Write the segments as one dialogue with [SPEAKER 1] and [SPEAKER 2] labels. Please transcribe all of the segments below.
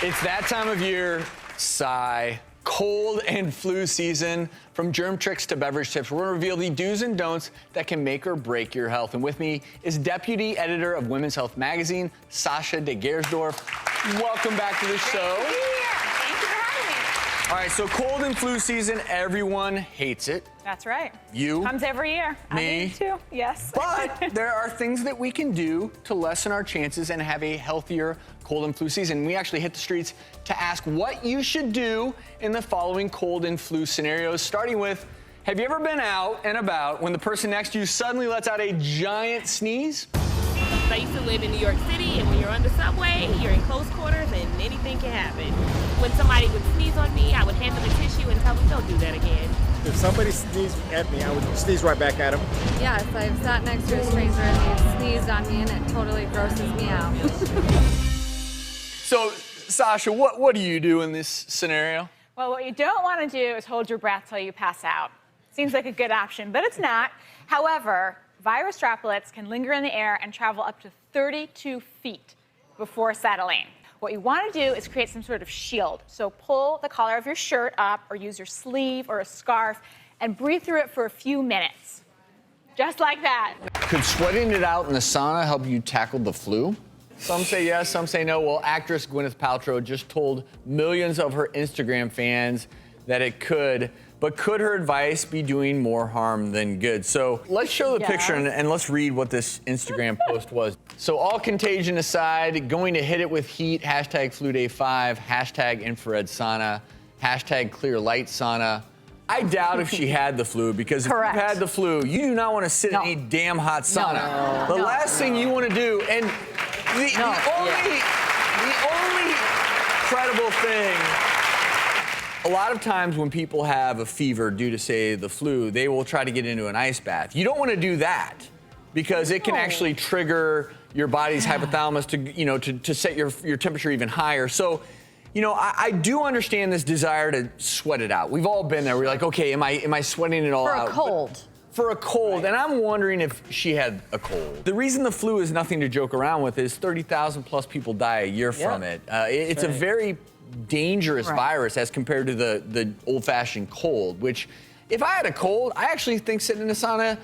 [SPEAKER 1] It's that time of year, sigh. Cold and flu season. From germ tricks to beverage tips, we're going to reveal the do's and don'ts that can make or break your health. And with me is Deputy Editor of Women's Health Magazine, Sasha de Gersdorf. Welcome back to the show.
[SPEAKER 2] Thank you for having me.
[SPEAKER 1] All right, so cold and flu season, everyone hates it.
[SPEAKER 2] That's right.
[SPEAKER 1] You.
[SPEAKER 2] Comes every year.
[SPEAKER 1] Me.
[SPEAKER 2] I hate it too, yes.
[SPEAKER 1] But there are things that we can do to lessen our chances and have a healthier cold and flu season. We actually hit the streets to ask what you should do in the following cold and flu scenarios, starting with, have you ever been out and about when the person next to you suddenly lets out a giant sneeze?
[SPEAKER 3] I used to live in New York City, and when you're on the subway, you're in close quarters and anything can happen. When somebody would sneeze on me, I would hand them a tissue and tell them, don't do that again.
[SPEAKER 4] If somebody sneezed at me, I would sneeze right back at them.
[SPEAKER 5] Yes, I've sat next to a stranger and they've sneezed on me and it totally grosses me out.
[SPEAKER 1] So, Sasha, what do you do in this scenario?
[SPEAKER 2] Well, what you don't want to do is hold your breath till you pass out. Seems like a good option, but it's not. However, virus droplets can linger in the air and travel up to 32 feet before settling. What you want to do is create some sort of shield. So pull the collar of your shirt up or use your sleeve or a scarf and breathe through it for a few minutes. Just like that.
[SPEAKER 1] Could sweating it out in the sauna help you tackle the flu? Some say yes, some say no. Well, actress Gwyneth Paltrow just told millions of her Instagram fans that it could, but could her advice be doing more harm than good? So let's show the picture and let's read what this Instagram post was. So all contagion aside, going to hit it with heat, hashtag flu day 5, hashtag infrared sauna, hashtag clear light sauna. I doubt if she had the flu, because if you've had the flu, you do not want to sit in a damn hot sauna. The last thing you want to do, and the only credible thing, a lot of times when people have a fever due to, say, the flu, they will try to get into an ice bath. You don't want to do that, because it can actually trigger your body's hypothalamus to set your temperature even higher. So, I do understand this desire to sweat it out. We've all been there. We're like, okay, am I sweating it all out?
[SPEAKER 6] For a cold.
[SPEAKER 1] For a cold, and I'm wondering if she had a cold. The reason the flu is nothing to joke around with is 30,000 plus people die a year from it. It's a very dangerous virus as compared to the old-fashioned cold, which if I had a cold, I actually think sitting in a sauna,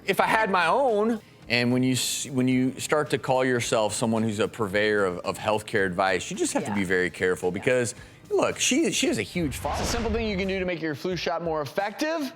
[SPEAKER 1] if I had my own. And when you start to call yourself someone who's a purveyor of healthcare advice, you just have to be very careful, because look, she has a huge following. It's a simple thing you can do to make your flu shot more effective.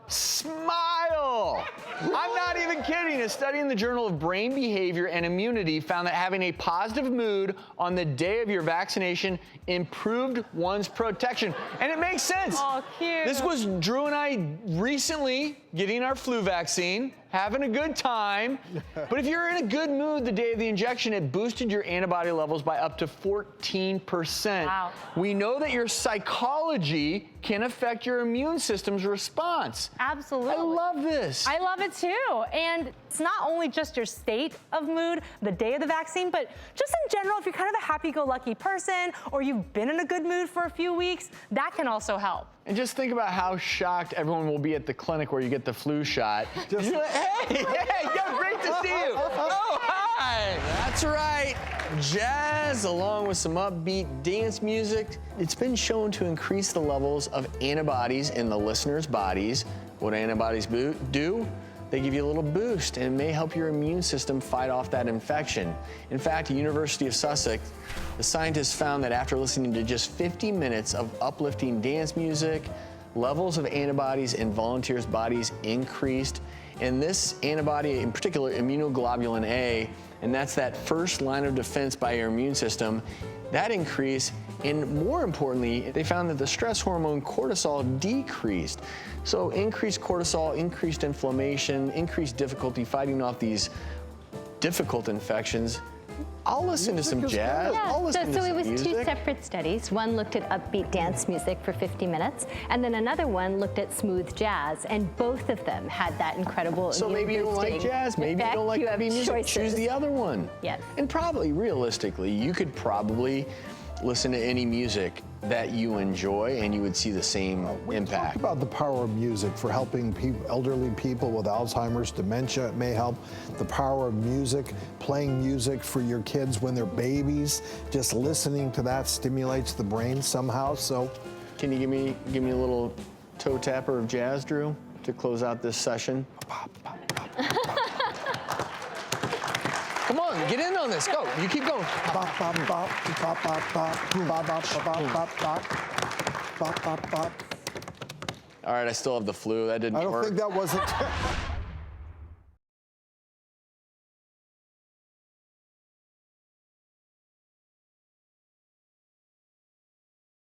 [SPEAKER 1] Smile! I'm not even kidding. A study in the Journal of Brain Behavior and Immunity found that having a positive mood on the day of your vaccination improved one's protection. And it makes sense.
[SPEAKER 2] Oh, cute.
[SPEAKER 1] This was Drew and I recently getting our flu vaccine, having a good time. But if you're in a good mood the day of the injection, it boosted your antibody levels by up to 14%.
[SPEAKER 2] Wow.
[SPEAKER 1] We know that your psychology can affect your immune system's response.
[SPEAKER 6] Absolutely.
[SPEAKER 1] I love this.
[SPEAKER 6] I love it too. And it's not only just your state of mood the day of the vaccine, but just in general, if you're kind of a happy-go-lucky person or you've been in a good mood for a few weeks, that can also help.
[SPEAKER 1] And just think about how shocked everyone will be at the clinic where you get the flu shot. You're like, hey, yeah, great to see you. Oh, hi. That's right. Jazz, along with some upbeat dance music. It's been shown to increase the levels of antibodies in the listeners' bodies. What do antibodies do? They give you a little boost, and it may help your immune system fight off that infection. In fact, at University of Sussex, the scientists found that after listening to just 50 minutes of uplifting dance music, levels of antibodies in volunteers' bodies increased. And this antibody, in particular immunoglobulin A, and that's that first line of defense by your immune system, that increased. And more importantly, they found that the stress hormone cortisol decreased. So increased cortisol, increased inflammation, increased difficulty fighting off these difficult infections. I'll listen to some jazz. I'll listen to some
[SPEAKER 7] it was
[SPEAKER 1] music.
[SPEAKER 7] 2 separate studies. One looked at upbeat dance music for 50 minutes, and then another one looked at smooth jazz, and both of them had that incredible
[SPEAKER 1] So maybe you don't like jazz, maybe you don't like upbeat music, choose the other one.
[SPEAKER 7] Yes.
[SPEAKER 1] And probably, realistically, you could probably listen to any music that you enjoy and you would see the same impact.
[SPEAKER 8] Talk about the power of music for helping elderly people with Alzheimer's, dementia. It may help. The power of music, playing music for your kids when they're babies. Just listening to that stimulates the brain somehow. So,
[SPEAKER 1] can you give me a little toe tapper of jazz, Drew, to close out this session? Come on, get in on this. Go. You keep going. All right, I still have the flu. That didn't work.
[SPEAKER 8] I don't think that wasn't.